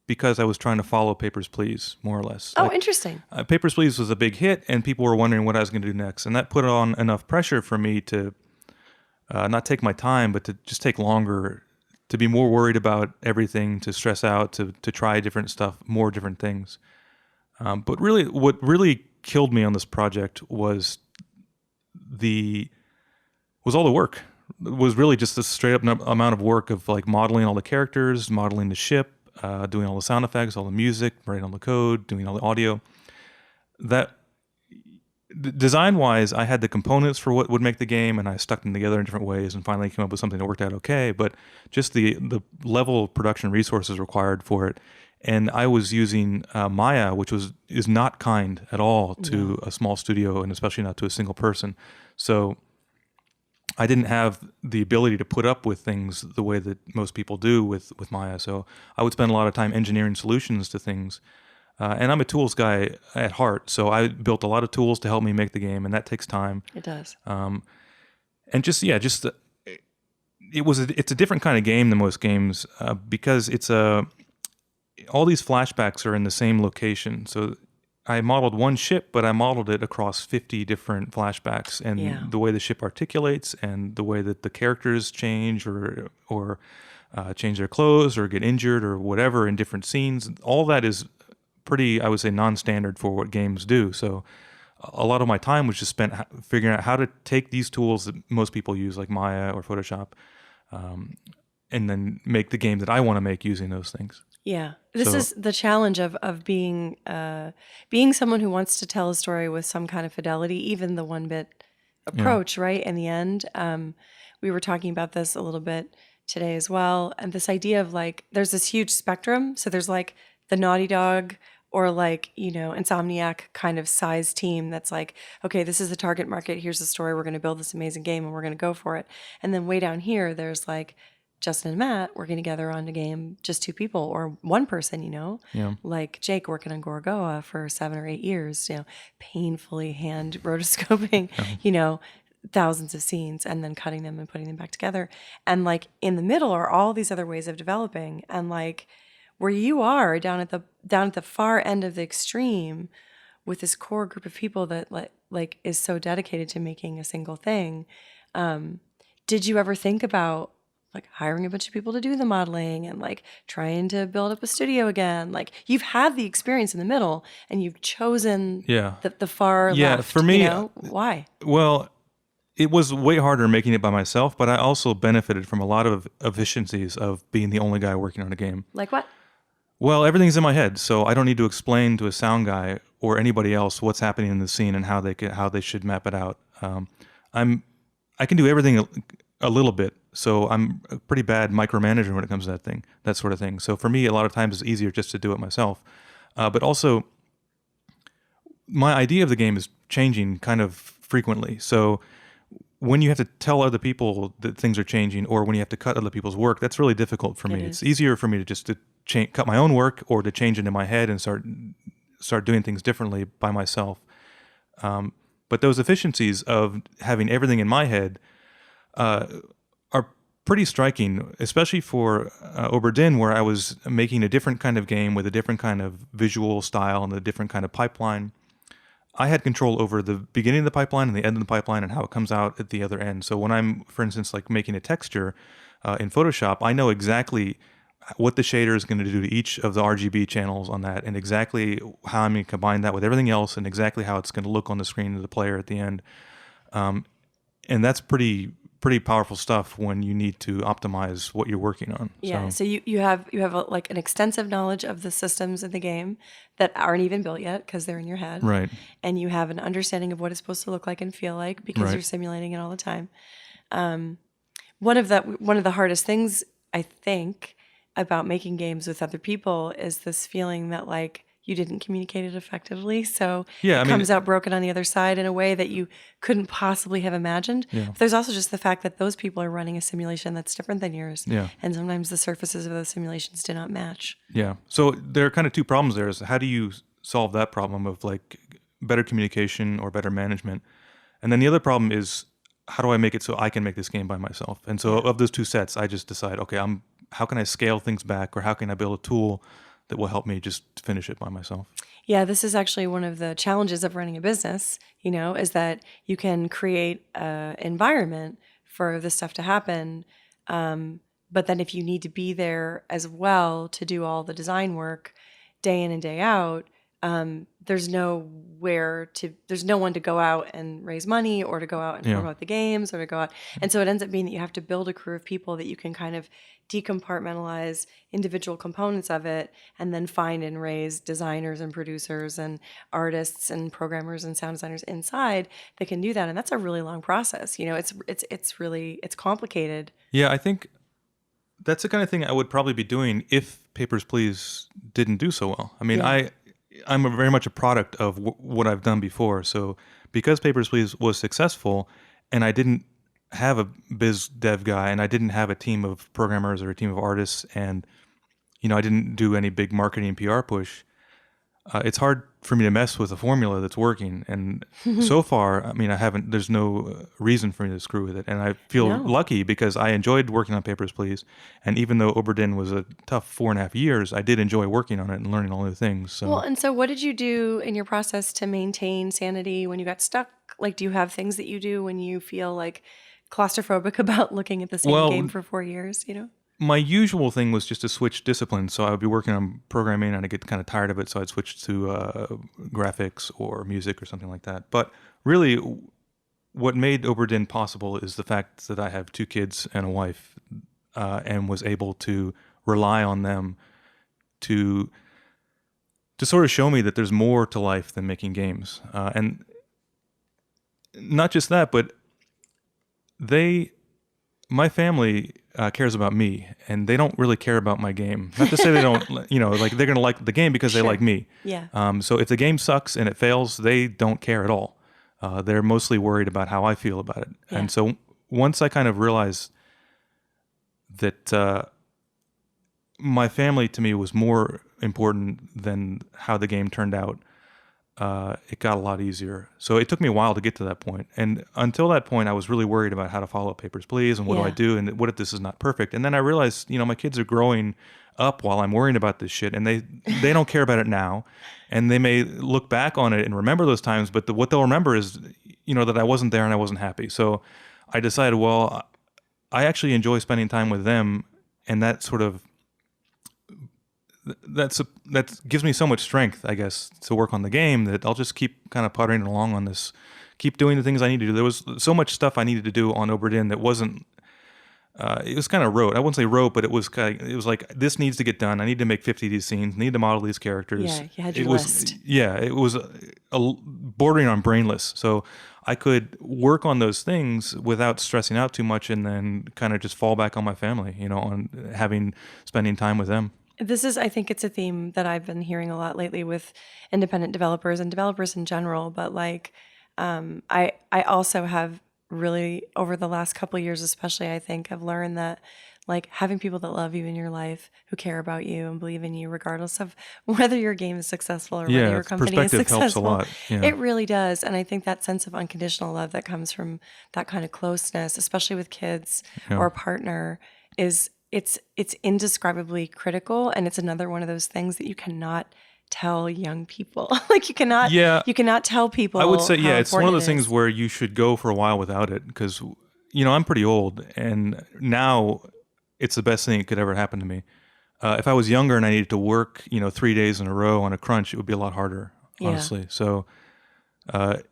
because I was trying to follow Papers, Please, more or less. Oh, interesting. Papers, Please was a big hit, and people were wondering what I was going to do next. And that put on enough pressure for me to not take my time, but to just take longer, to be more worried about everything, to stress out, to try different stuff, more different things. But really, what really killed me on this project was all the work. It was really just a straight up amount of work of like modeling all the characters, modeling the ship, doing all the sound effects, all the music, writing all the code, doing all the audio. That design wise, I had the components for what would make the game, and I stuck them together in different ways, and finally came up with something that worked out okay. But just the level of production resources required for it. And I was using Maya, which is not kind at all to a small studio, and especially not to a single person. So I didn't have the ability to put up with things the way that most people do with Maya. So I would spend a lot of time engineering solutions to things And I'm a tools guy at heart, so I built a lot of tools to help me make the game, and that takes time. It does. And it's a different kind of game than most games because all these flashbacks are in the same location. So I modeled one ship, but I modeled it across 50 different flashbacks, and the way the ship articulates, and the way that the characters change or change their clothes or get injured or whatever in different scenes. All that is pretty, I would say, non-standard for what games do. So a lot of my time was just spent figuring out how to take these tools that most people use, like Maya or Photoshop, and then make the game that I want to make using those things. Yeah, this is the challenge of being someone who wants to tell a story with some kind of fidelity, even the one-bit approach. Right in the end, we were talking about this a little bit today as well, and this idea of like there's this huge spectrum. So there's like the Naughty Dog or like, Insomniac kind of size team that's like, okay, this is the target market. Here's the story. We're going to build this amazing game and we're going to go for it. And then way down here, there's like Justin and Matt working together on a game, just two people or one person, like Jake working on Gorgoa for 7 or 8 years, painfully hand rotoscoping, thousands of scenes and then cutting them and putting them back together. And like in the middle are all these other ways of developing, and like where you are down at the far end of the extreme with this core group of people that like is so dedicated to making a single thing. Did you ever think about like hiring a bunch of people to do the modeling and like trying to build up a studio again? Like you've had the experience in the middle and you've chosen the far left. For me, why? Well, it was way harder making it by myself, but I also benefited from a lot of efficiencies of being the only guy working on a game. Like what? Well, everything's in my head, so I don't need to explain to a sound guy or anybody else what's happening in the scene and how they should map it out. I can do everything a little bit, so I'm a pretty bad micromanager when it comes to that sort of thing. So for me, a lot of times it's easier just to do it myself. But also, my idea of the game is changing kind of frequently. So when you have to tell other people that things are changing, or when you have to cut other people's work, that's really difficult for me. It's easier for me to just cut my own work or to change it in my head and start doing things differently by myself. But those efficiencies of having everything in my head are pretty striking, especially for Obra Dinn, where I was making a different kind of game with a different kind of visual style and a different kind of pipeline. I had control over the beginning of the pipeline and the end of the pipeline and how it comes out at the other end. So when I'm, for instance, like making a texture in Photoshop, I know exactly what the shader is going to do to each of the RGB channels on that, and exactly how I'm going to combine that with everything else, and exactly how it's going to look on the screen of the player at the end. And that's pretty powerful stuff when you need to optimize what you're working on. Yeah. So you have like an extensive knowledge of the systems in the game that aren't even built yet because they're in your head. Right. And you have an understanding of what it's supposed to look like and feel like because you're simulating it all the time. One of the hardest things I think about making games with other people is this feeling that like you didn't communicate it effectively. So it comes out broken on the other side in a way that you couldn't possibly have imagined. Yeah. But there's also just the fact that those people are running a simulation that's different than yours. Yeah. And sometimes the surfaces of those simulations do not match. Yeah. So there are kind of two problems there. Is how do you solve that problem of like better communication or better management? And then the other problem is how do I make it so I can make this game by myself? And so of those two sets, I just decide, okay, how can I scale things back, or how can I build a tool that will help me just finish it by myself? Yeah, this is actually one of the challenges of running a business, is that you can create an environment for this stuff to happen. But then if you need to be there as well to do all the design work day in and day out, there's no one to go out and raise money or to go out and promote the games or to go out. And so it ends up being that you have to build a crew of people that you can kind of decompartmentalize individual components of it and then find and raise designers and producers and artists and programmers and sound designers inside that can do that. And that's a really long process. It's complicated. Yeah, I think that's the kind of thing I would probably be doing if Papers, Please didn't do so well. I mean, I'm very much a product of what I've done before. So because Papers, Please was successful and I didn't have a biz dev guy and I didn't have a team of programmers or a team of artists and, I didn't do any big marketing PR push, it's hard for me to mess with a formula that's working. And so far, I mean, there's no reason for me to screw with it. And I feel No. lucky because I enjoyed working on Papers, Please. And even though Obra Dinn was a tough 4.5 years, I did enjoy working on it and learning all new things. Well, So, and so what did you do in your process to maintain sanity when you got stuck? Like, do you have things that you do when you feel like claustrophobic about looking at the same game well, for 4 years, you know? my usual thing was just to switch disciplines. So I would be working on programming and I'd get kind of tired of it. So I'd switch to graphics or music or something like that. But really, what made Obra Dinn possible is the fact that I have 2 kids and a wife, and was able to rely on them to sort of show me that there's more to life than making games. And not just that, but my family cares about me, and they don't really care about my game. Not to say they don't, like they're going to like the game because they Sure. like me. Yeah. So if the game sucks and it fails, they don't care at all. They're mostly worried about how I feel about it. Yeah. And so once I kind of realized that my family to me was more important than how the game turned out, it got a lot easier. So it took me a while to get to that point. And until that point, I was really worried about how to follow up Papers, Please, and what do I Yeah. do, and what if this is not perfect? And then I realized, my kids are growing up while I'm worrying about this shit, and they don't care about it now. And they may look back on it and remember those times, but what they'll remember is, that I wasn't there and I wasn't happy. So I decided, well, I actually enjoy spending time with them, and that sort of that gives me so much strength, I guess, to work on the game, that I'll just keep kind of puttering along on this, keep doing the things I need to do. There was so much stuff I needed to do on Obra Dinn that wasn't. It was kind of rote. I wouldn't say rote, but it was like, this needs to get done. I need to make 50 of these scenes. Need to model these characters. Yeah, you had your it was, list. Yeah, it was bordering on brainless. So I could work on those things without stressing out too much, and then kind of just fall back on my family. On spending time with them. I think it's a theme that I've been hearing a lot lately with independent developers and developers in general. But like, I also have really, over the last couple of years, especially, I think, have learned that like having people that love you in your life, who care about you and believe in you, regardless of whether your game is successful or whether your company is perspective helps a successful, lot. Yeah. it really does. And I think that sense of unconditional love that comes from that kind of closeness, especially with kids or a partner, it's indescribably critical. And it's another one of those things that you cannot tell young people. Like you cannot tell people. I would say, how it's one of important those it things is. where you should go for a while without it, because, I'm pretty old, and now it's the best thing that could ever happen to me. If I was younger and I needed to work, 3 days in a row on a crunch, it would be a lot harder, honestly. So, there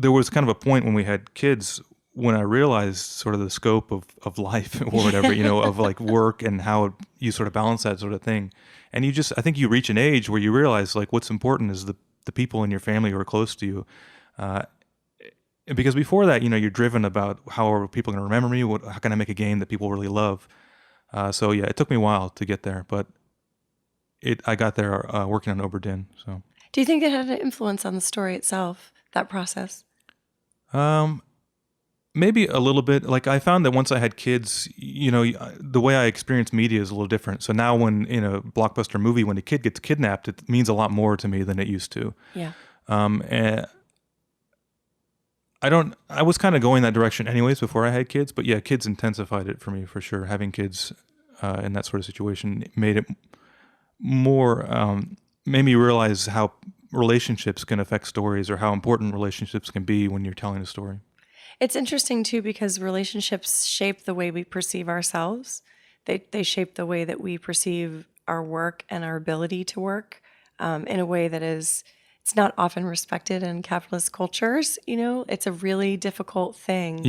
was kind of a point when we had kids when I realized sort of the scope of life or whatever, of like work and how you sort of balance that sort of thing. And I think you reach an age where you realize like what's important is the people in your family who are close to you. Because before that, you're driven about how are people going to remember me? How can I make a game that people really love? So it took me a while to get there, but I got there working on Obra Dinn. So, Do you think it had an influence on the story itself, that process? Maybe a little bit. Like I found that once I had kids, the way I experience media is a little different. So now when in a blockbuster movie, when a kid gets kidnapped, it means a lot more to me than it used to. Yeah. And I was kind of going that direction anyways before I had kids, but kids intensified it for me for sure. Having kids in that sort of situation made it more, made me realize how relationships can affect stories, or how important relationships can be when you're telling a story. It's interesting too, because relationships shape the way we perceive ourselves. They shape the way that we perceive our work and our ability to work in a way that it's not often respected in capitalist cultures. It's a really difficult thing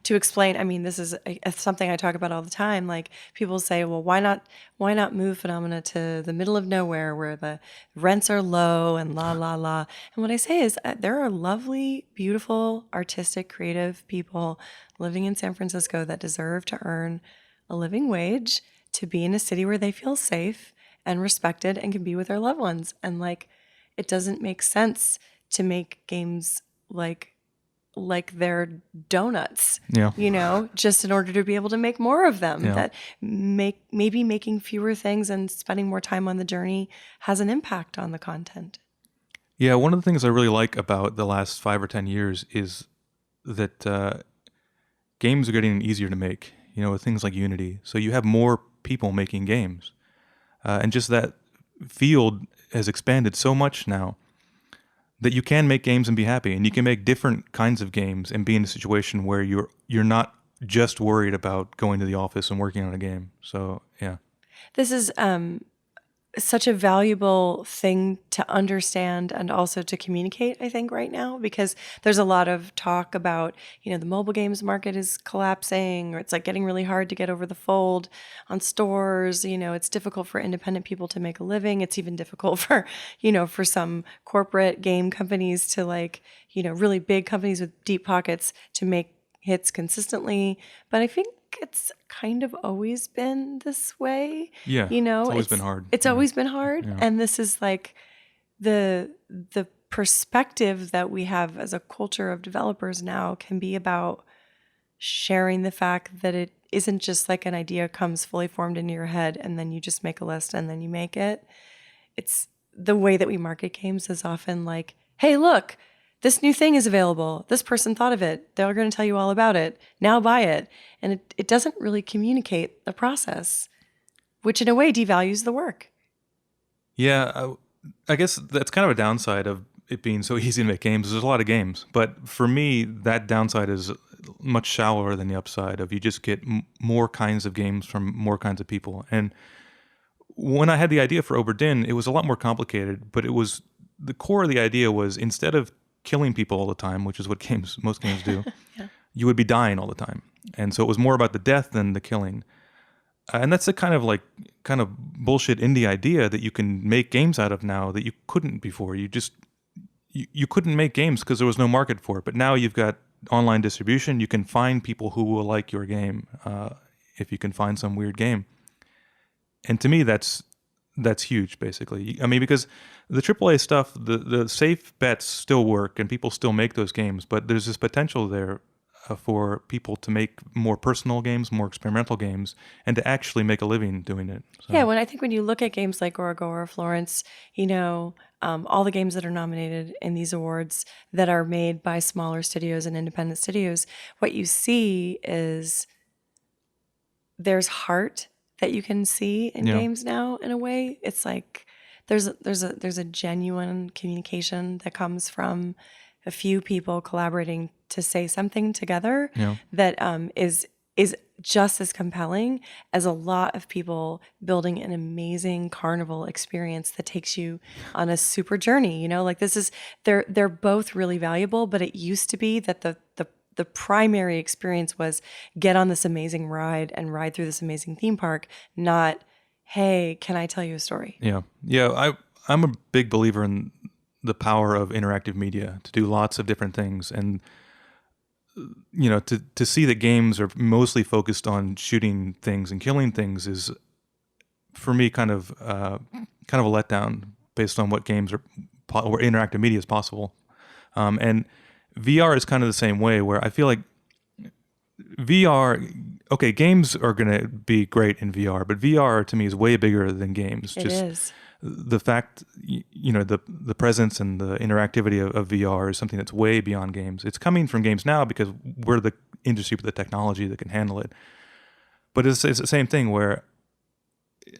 to explain. I mean, this is something I talk about all the time. Like people say, well, why not move Phenomena to the middle of nowhere where the rents are low and la, la, la. And what I say is there are lovely, beautiful, artistic, creative people living in San Francisco that deserve to earn a living wage, to be in a city where they feel safe and respected and can be with their loved ones. And like, it doesn't make sense to make games like like they're donuts, Yeah. just in order to be able to make more of them. Yeah. That maybe making fewer things and spending more time on the journey has an impact on the content. Yeah, one of the things I really like about the last 5 or 10 years is that games are getting easier to make, with things like Unity. So you have more people making games. And just that field has expanded so much now that you can make games and be happy. And you can make different kinds of games and be in a situation where you're not just worried about going to the office and working on a game. So, yeah. This is such a valuable thing to understand and also to communicate, I think, right now, because there's a lot of talk about, the mobile games market is collapsing, or it's like getting really hard to get over the fold on stores. It's difficult for independent people to make a living. It's even difficult for, for some corporate game companies to really big companies with deep pockets to make hits consistently. But I think it's kind of always been this way. Yeah, it's always been hard. It's always been hard. Yeah. And this is like the perspective that we have as a culture of developers now can be about sharing the fact that it isn't just like an idea comes fully formed into your head and then you just make a list and then you make it. It's the way that we market games is often like, hey, look, this new thing is available. This person thought of it. They're going to tell you all about it. Now buy it. And it doesn't really communicate the process, which in a way devalues the work. Yeah, I guess that's kind of a downside of it being so easy to make games. There's a lot of games. But for me, that downside is much shallower than the upside of you just get more kinds of games from more kinds of people. And when I had the idea for Obra Dinn, it was a lot more complicated, but the core of the idea was instead of killing people all the time, which is what most games do, Yeah. you would be dying all the time. And so it was more about the death than the killing. And that's the kind of bullshit indie idea that you can make games out of now that you couldn't before. You couldn't make games because there was no market for it. But now you've got online distribution. You can find people who will like your game if you can find some weird game. And to me, that's huge, basically. I mean, because the AAA stuff, the safe bets still work and people still make those games, but there's this potential there for people to make more personal games, more experimental games, and to actually make a living doing it. So. Yeah, when you look at games like Orago or Florence, all the games that are nominated in these awards that are made by smaller studios and independent studios, what you see is there's heart that you can see in games now. In a way, it's like there's a genuine communication that comes from a few people collaborating to say something together that is just as compelling as a lot of people building an amazing carnival experience that takes you on a super journey. They're both really valuable, but it used to be that the primary experience was get on this amazing ride and ride through this amazing theme park, not, hey, can I tell you a story? Yeah. I'm a big believer in the power of interactive media to do lots of different things. And, to see that games are mostly focused on shooting things and killing things is, for me, kind of a letdown based on what games or interactive media is possible. And VR is kind of the same way, where I feel like games are going to be great in VR, but VR to me is way bigger than games. It is. The fact, the presence and the interactivity of VR is something that's way beyond games. It's coming from games now because we're the industry with the technology that can handle it. But it's the same thing where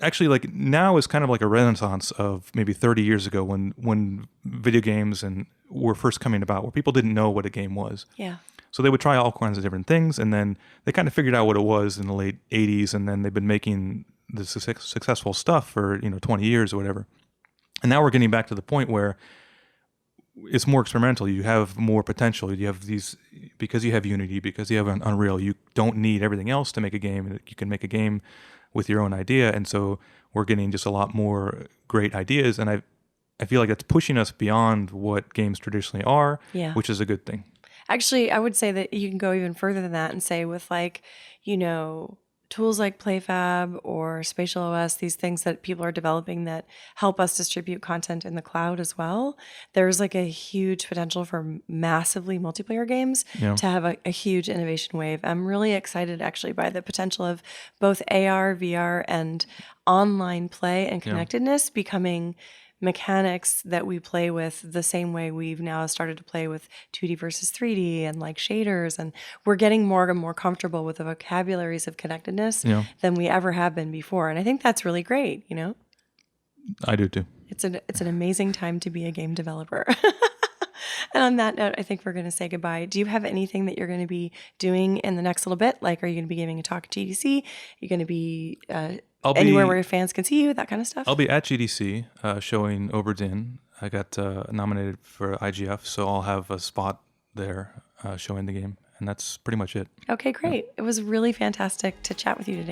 actually, like, now is kind of like a renaissance of maybe 30 years ago when video games were first coming about, where people didn't know what a game was. Yeah. So they would try all kinds of different things, and then they kind of figured out what it was in the late 80s, and then they've been making the successful stuff for 20 years or whatever. And now we're getting back to the point where it's more experimental. You have more potential. You have these, because you have Unity, because you have an Unreal, you don't need everything else to make a game. You can make a game with your own idea. And so we're getting just a lot more great ideas. And I feel like that's pushing us beyond what games traditionally are, which is a good thing. Actually, I would say that you can go even further than that and say with tools like PlayFab or Spatial OS, these things that people are developing that help us distribute content in the cloud as well, there's like a huge potential for massively multiplayer games Yeah. to have a huge innovation wave. I'm really excited actually by the potential of both AR, VR, and online play and connectedness becoming mechanics that we play with the same way we've now started to play with 2D versus 3D and like shaders. And we're getting more and more comfortable with the vocabularies of connectedness Yeah. than we ever have been before. And I think that's really great, you know? I do too. It's an amazing time to be a game developer. And on that note, I think we're going to say goodbye. Do you have anything that you're going to be doing in the next little bit? Like, are you going to be giving a talk at GDC? You're going to be anywhere where your fans can see you, that kind of stuff? I'll be at GDC showing Obra Dinn. I got nominated for IGF, so I'll have a spot there showing the game. And that's pretty much it. Okay, great. It was really fantastic to chat with you today.